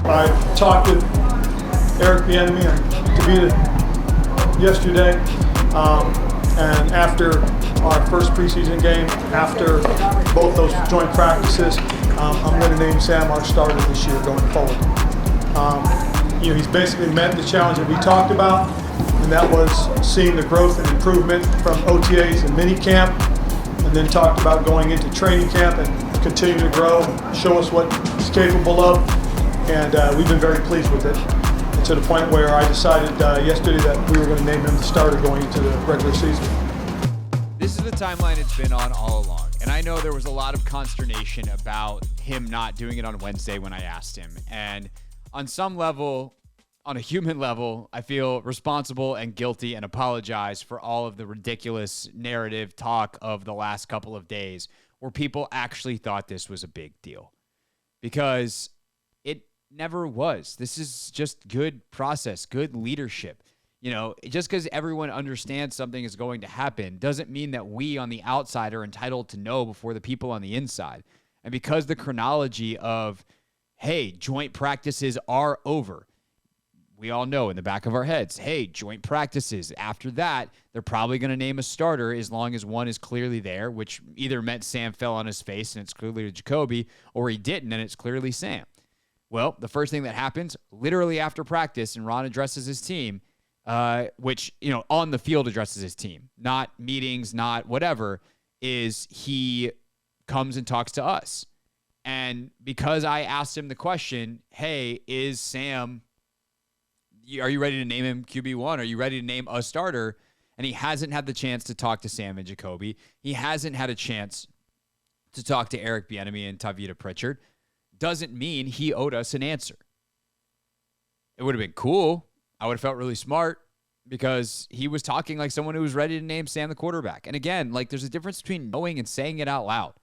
I talked with Eric Bieniemy and Tavita yesterday, and after our first preseason game, after both those joint practices, I'm going to name Sam our starter this year going forward. He's basically met the challenge that we talked about, and that was seeing the growth and improvement from OTAs and minicamp, and then talked about going into training camp and continue to grow and show us what he's capable of, and we've been very pleased with it. And to the point where I decided yesterday that we were going to name him the starter going into the regular season. This is the timeline it's been on all along, and I know there was a lot of consternation about him not doing it on Wednesday when I asked him, and on some level, on a human level, I feel responsible and guilty and apologize for all of the ridiculous narrative talk of the last couple of days where people actually thought this was a big deal, because it never was. This is just good process, good leadership. Just because everyone understands something is going to happen doesn't mean that we on the outside are entitled to know before the people on the inside. And because the chronology of, hey, joint practices are over, we all know in the back of our heads, hey, joint practices. After that, they're probably going to name a starter as long as one is clearly there, which either meant Sam fell on his face and it's clearly Jacoby, or he didn't and it's clearly Sam. Well, the first thing that happens literally after practice and Ron addresses his team, which, on the field addresses his team, not meetings, not whatever, is he comes and talks to us. And because I asked him the question, hey, is Sam, are you ready to name him QB1? Are you ready to name a starter? And he hasn't had the chance to talk to Sam and Jacoby. He hasn't had a chance to talk to Eric Bieniemy and Tavita Pritchard. Doesn't mean he owed us an answer. It would have been cool. I would have felt really smart because he was talking like someone who was ready to name Sam the quarterback. And again, there's a difference between knowing and saying it out loud.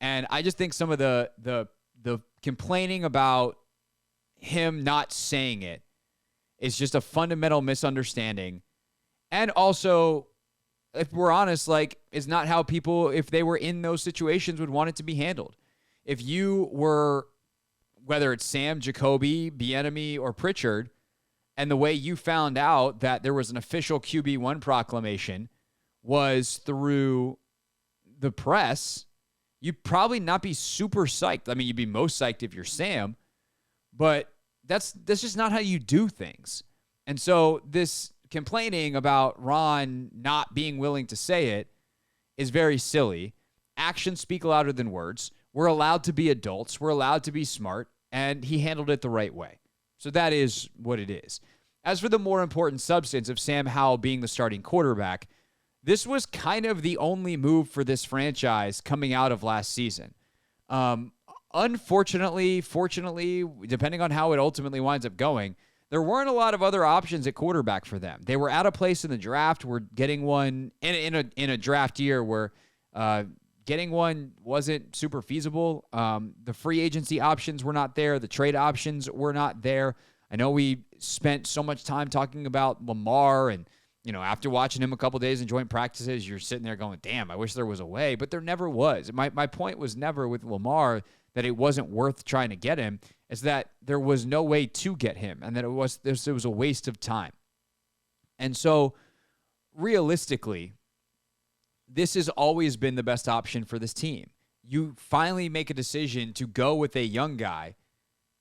And I just think some of the complaining about him not saying it is just a fundamental misunderstanding. And also, if we're honest, is not how people, if they were in those situations, would want it to be handled. If you were, whether it's Sam, Jacoby, Bieniemy, or Pritchard, and the way you found out that there was an official QB1 proclamation was through the press, you'd probably not be super psyched. I mean, you'd be most psyched if you're Sam, but that's just not how you do things. And so this complaining about Ron not being willing to say it is very silly. Actions speak louder than words. We're allowed to be adults. We're allowed to be smart, and he handled it the right way. So that is what it is. As for the more important substance of Sam Howell being the starting quarterback, this was kind of the only move for this franchise coming out of last season. Unfortunately, fortunately, depending on how it ultimately winds up going, there weren't a lot of other options at quarterback for them. They were at a place in the draft where getting one in a draft year where getting one wasn't super feasible. The free agency options were not there. The trade options were not there. I know we spent so much time talking about Lamar, and after watching him a couple days in joint practices, you're sitting there going, damn, I wish there was a way. But there never was. My point was never with Lamar that it wasn't worth trying to get him. It's that there was no way to get him, and that it was a waste of time. And so, realistically, this has always been the best option for this team. You finally make a decision to go with a young guy,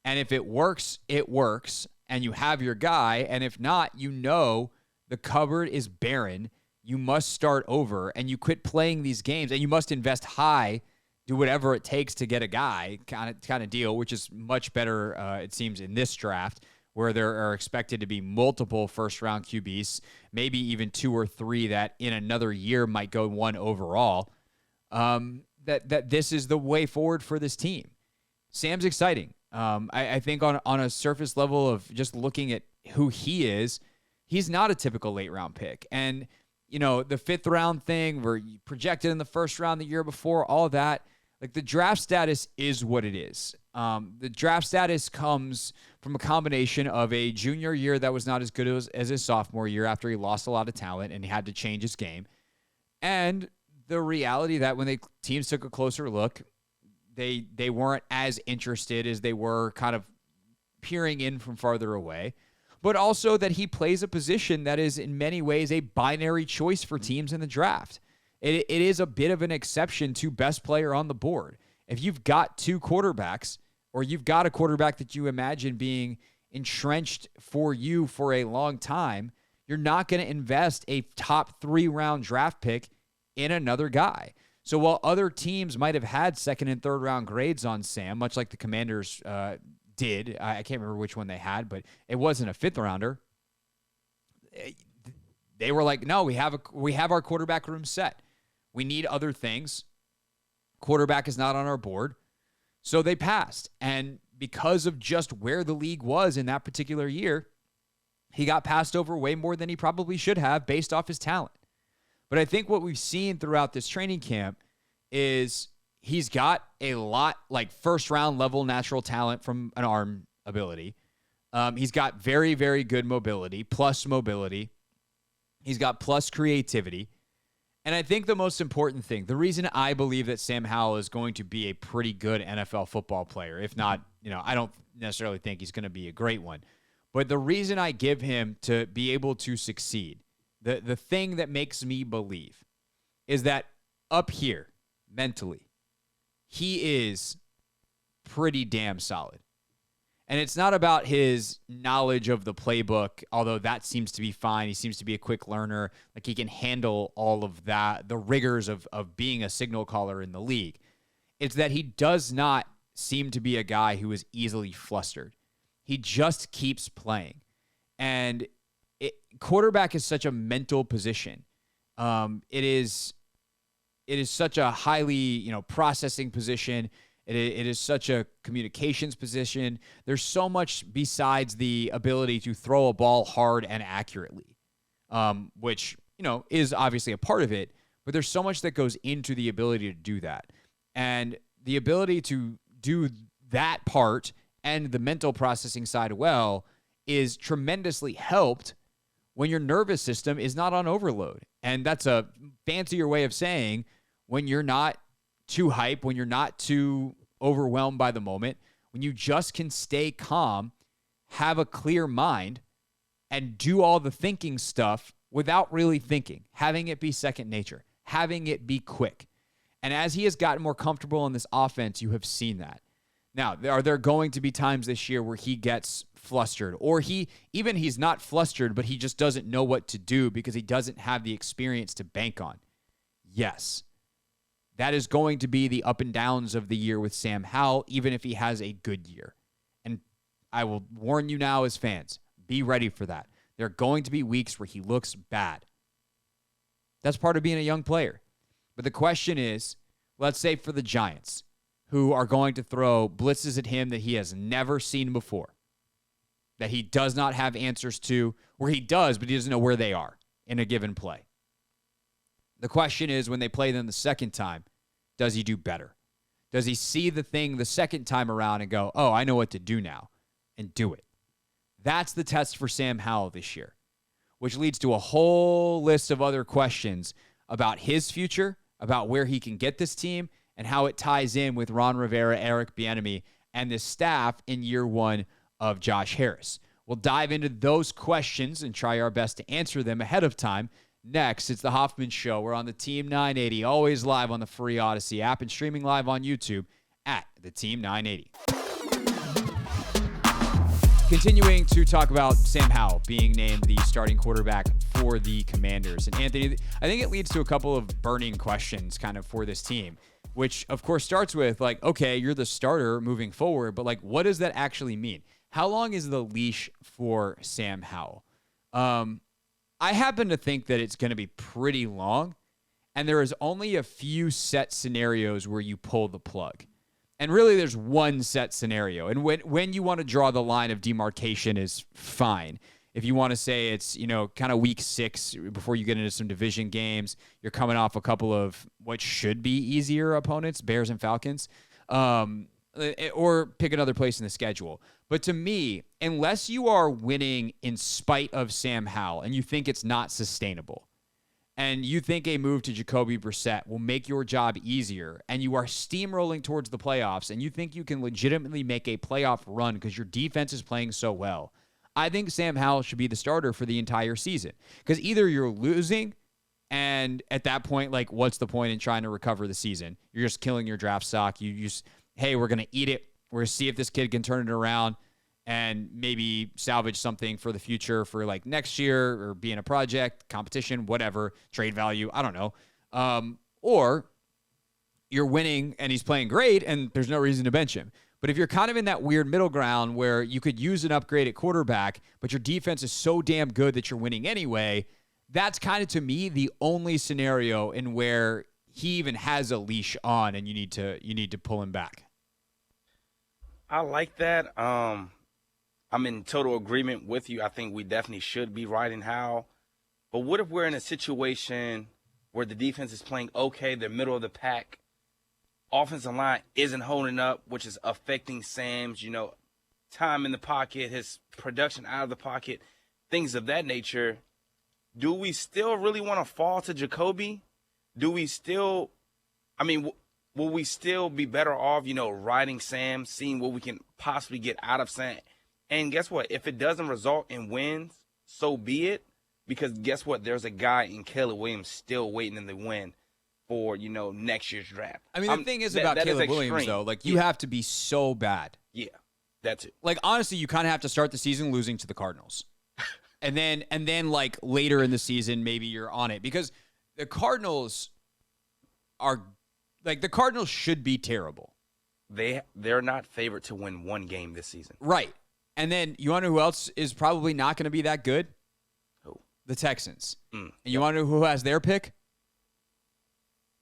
and if it works, it works, and you have your guy, and if not, the cupboard is barren. You must start over, and you quit playing these games, and you must invest high, do whatever it takes to get a guy kind of deal, which is much better, it seems, in this draft, where there are expected to be multiple first-round QBs, maybe even 2 or 3 that in another year might go 1 overall, that this is the way forward for this team. Sam's exciting. I think on a surface level of just looking at who he is, he's not a typical late-round pick. And, the 5th-round thing where you projected in the 1st round the year before, all of that, the draft status is what it is. The draft status comes from a combination of a junior year that was not as good as his sophomore year after he lost a lot of talent and he had to change his game, and the reality that when teams took a closer look, they weren't as interested as they were kind of peering in from farther away, but also that he plays a position that is in many ways a binary choice for teams in the draft. It is a bit of an exception to best player on the board. If you've got two quarterbacks, or you've got a quarterback that you imagine being entrenched for you for a long time, you're not going to invest a top 3-round draft pick in another guy. So while other teams might have had second and third round grades on Sam, much like the Commanders did, I can't remember which one they had, but it wasn't a 5th rounder. They were like, no, we have our quarterback room set. We need other things. Quarterback is not on our board. So they passed. And because of just where the league was in that particular year, he got passed over way more than he probably should have based off his talent. But I think what we've seen throughout this training camp is he's got a lot like first-round level natural talent from an arm ability. He's got very, very good mobility, plus mobility. He's got plus creativity. And I think the most important thing, the reason I believe that Sam Howell is going to be a pretty good NFL football player, if not, I don't necessarily think he's going to be a great one. But the reason I give him to be able to succeed, the thing that makes me believe is that up here, mentally, he is pretty damn solid. And it's not about his knowledge of the playbook, although that seems to be fine. He seems to be a quick learner. Like he can handle all of that, the rigors of being a signal caller in the league. It's that he does not seem to be a guy who is easily flustered. He just keeps playing. And quarterback is such a mental position. It is such a highly, processing position. It is such a communications position. There's so much besides the ability to throw a ball hard and accurately, which, is obviously a part of it, but there's so much that goes into the ability to do that. And the ability to do that part and the mental processing side well is tremendously helped when your nervous system is not on overload. And that's a fancier way of saying when you're not too hype, when you're not too overwhelmed by the moment, when you just can stay calm, have a clear mind, and do all the thinking stuff without really thinking, having it be second nature, having it be quick. And as he has gotten more comfortable in this offense, you have seen that. Now, are there going to be times this year where he gets flustered, or he's not flustered, but he just doesn't know what to do because he doesn't have the experience to bank on? Yes. That is going to be the up and downs of the year with Sam Howell, even if he has a good year. And I will warn you now as fans, be ready for that. There are going to be weeks where he looks bad. That's part of being a young player. But the question is, let's say for the Giants, who are going to throw blitzes at him that he has never seen before, that he does not have answers to, or he does, but he doesn't know where they are in a given play. The question is, when they play them the second time, does he do better? Does he see the thing the second time around and go, oh, I know what to do now, and do it? That's the test for Sam Howell this year, which leads to a whole list of other questions about his future, about where he can get this team, and how it ties in with Ron Rivera, Eric Bieniemy, and the staff in year one of Josh Harris. We'll dive into those questions and try our best to answer them ahead of time. Next, it's the Hoffman Show. We're on the Team 980, always live on the free Odyssey app and streaming live on YouTube at the Team 980. Continuing to talk about Sam Howell being named the starting quarterback for the Commanders. And Anthony, I think it leads to a couple of burning questions kind of for this team, which of course starts with like, okay, you're the starter moving forward, but like, what does that actually mean? How long is the leash for Sam Howell? I happen to think that it's going to be pretty long, and there is only a few set scenarios where you pull the plug. And really, there's one set scenario. And when you want to draw the line of demarcation is fine. If you want to say it's, kind of week 6 before you get into some division games, you're coming off a couple of what should be easier opponents, Bears and Falcons, or pick another place in the schedule. But to me, unless you are winning in spite of Sam Howell and you think it's not sustainable, and you think a move to Jacoby Brissett will make your job easier, and you are steamrolling towards the playoffs, and you think you can legitimately make a playoff run because your defense is playing so well, I think Sam Howell should be the starter for the entire season. Because either you're losing, and at that point, like, what's the point in trying to recover the season? You're just killing your draft stock. You just, hey, we're going to eat it. We're going to see if this kid can turn it around and maybe salvage something for the future for like next year or be in a project, competition, whatever, trade value, I don't know. Or you're winning and he's playing great and there's no reason to bench him. But if you're kind of in that weird middle ground where you could use an upgrade at quarterback, but your defense is so damn good that you're winning anyway, that's kind of, to me, the only scenario in where he even has a leash on and you need to pull him back. I like that. I'm in total agreement with you. I think we definitely should be riding Howell. But what if we're in a situation where the defense is playing okay, they're middle of the pack, offensive line isn't holding up, which is affecting Sam's, time in the pocket, his production out of the pocket, things of that nature. Do we still really want to fall to Jacoby? Do we still, will we still be better off, riding Sam, seeing what we can possibly get out of Sam? And guess what? If it doesn't result in wins, so be it. Because guess what? There's a guy in Caleb Williams still waiting in the win for, next year's draft. The thing is about Caleb Williams, though, like, you have to be so bad. Yeah, that's it. Like, honestly, you kind of have to start the season losing to the Cardinals. and then like later in the season, maybe you're on it. Because the Cardinals should be terrible. They're not favored to win one game this season. Right. And then you want to know who else is probably not going to be that good? Who? The Texans. And you want to know who has their pick?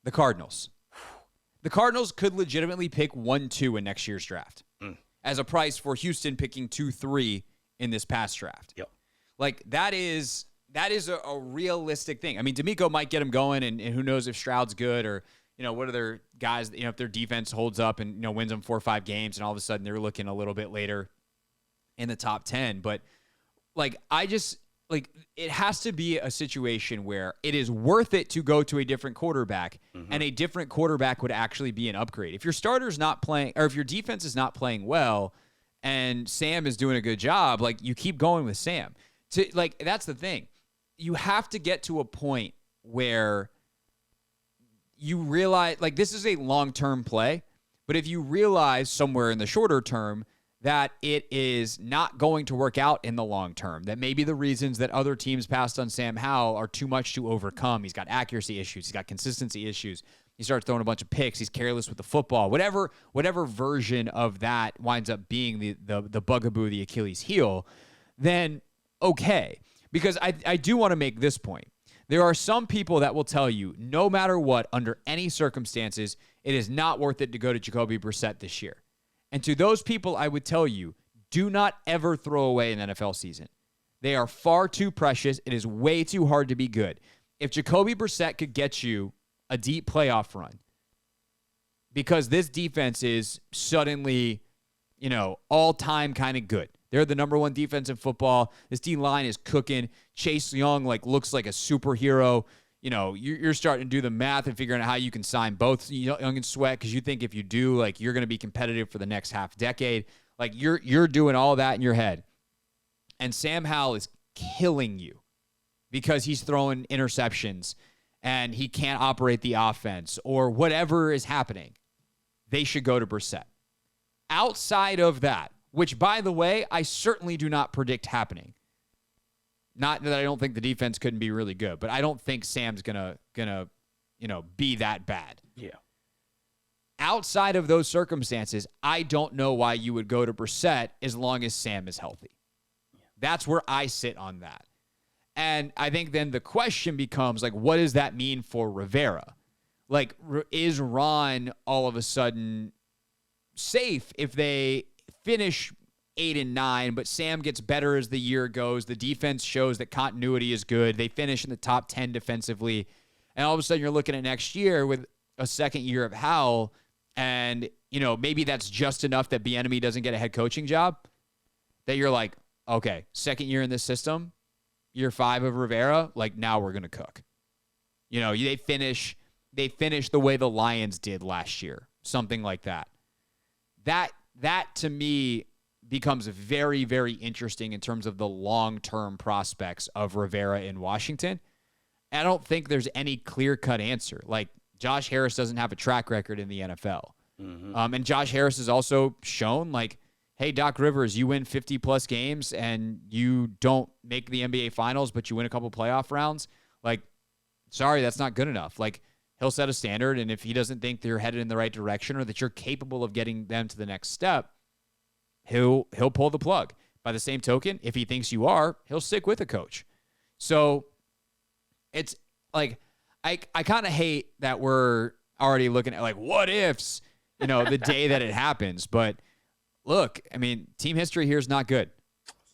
The Cardinals. The Cardinals could legitimately pick 1-2 in next year's draft as a price for Houston picking 2-3 in this past draft. Yep. Like, that is a realistic thing. I mean, D'Amico might get him going, and who knows if Stroud's good or, what other guys, if their defense holds up and, wins them 4 or 5 games, and all of a sudden they're looking a little bit later in the top 10. But, like, it has to be a situation where it is worth it to go to a different quarterback, and a different quarterback would actually be an upgrade. If your starter's not playing, or if your defense is not playing well, and Sam is doing a good job, like, you keep going with Sam. That's the thing. You have to get to a point where you realize, like, this is a long-term play, but if you realize somewhere in the shorter term that it is not going to work out in the long term, that maybe the reasons that other teams passed on Sam Howell are too much to overcome. He's got accuracy issues. He's got consistency issues. He starts throwing a bunch of picks. He's careless with the football. Whatever version of that winds up being the bugaboo, the Achilles heel, then okay. Because I do want to make this point. There are some people that will tell you, no matter what, under any circumstances, it is not worth it to go to Jacoby Brissett this year. And to those people, I would tell you, do not ever throw away an NFL season. They are far too precious. It is way too hard to be good. If Jacoby Brissett could get you a deep playoff run, because this defense is suddenly, all-time kind of good. They're the number one defense in football. This D-line is cooking. Chase Young, looks like a superhero. You're starting to do the math and figuring out how you can sign both Young and Sweat, because you think if you do, you're going to be competitive for the next half decade. You're doing all that in your head. And Sam Howell is killing you because he's throwing interceptions and he can't operate the offense or whatever is happening. They should go to Brissett. Outside of that, which, by the way, I certainly do not predict happening. Not that I don't think the defense couldn't be really good, but I don't think Sam's gonna be that bad. Yeah. Outside of those circumstances, I don't know why you would go to Brissett as long as Sam is healthy. Yeah. That's where I sit on that. And I think then the question becomes, what does that mean for Rivera? Is Ron all of a sudden safe if they finish 8-9, but Sam gets better as the year goes. The defense shows that continuity is good. They finish in the top 10 defensively. And all of a sudden you're looking at next year with a second year of Howell, and, maybe that's just enough that Bieniemy doesn't get a head coaching job, that you're like, okay, second year in this system, year 5 of Rivera, now we're going to cook. You know, they finish the way the Lions did last year, something like that. That to me becomes very, very interesting in terms of the long-term prospects of Rivera in Washington. I don't think there's any clear-cut answer. Like, Josh Harris doesn't have a track record in the NFL. And Josh Harris has also shown, like, hey, Doc Rivers, you win 50-plus games and you don't make the NBA Finals, but you win a couple playoff rounds. Like, sorry, that's not good enough. Like, he'll set a standard, and if he doesn't think they're headed in the right direction or that you're capable of getting them to the next step, he'll pull the plug. By the same token, if he thinks you are, he'll stick with the coach. So it's like I kind of hate that we're already looking at like what ifs, you know, the day that it happens. But look, I mean, team history here is not good.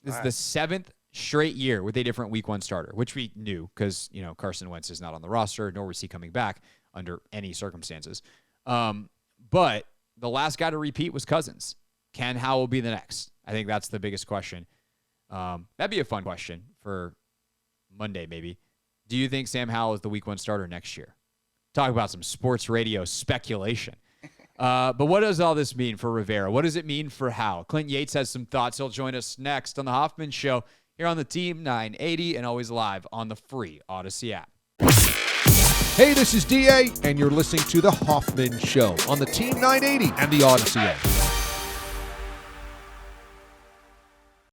This is the 7th straight year with a different week 1 starter, which we knew because, you know, Carson Wentz is not on the roster, nor was he coming back under any circumstances. But the last guy to repeat was Cousins. Can Howell be the next? I think that's the biggest question. That'd be a fun question for Monday, maybe. Do you think Sam Howell is the week 1 starter next year? Talk about some sports radio speculation. But what does all this mean for Rivera? What does it mean for Howell? Clint Yates has some thoughts. He'll join us next on the Hoffman Show here on the Team 980 and always live on the free Odyssey app. Hey, this is DA, and you're listening to the Hoffman Show on the Team 980 and the Odyssey app.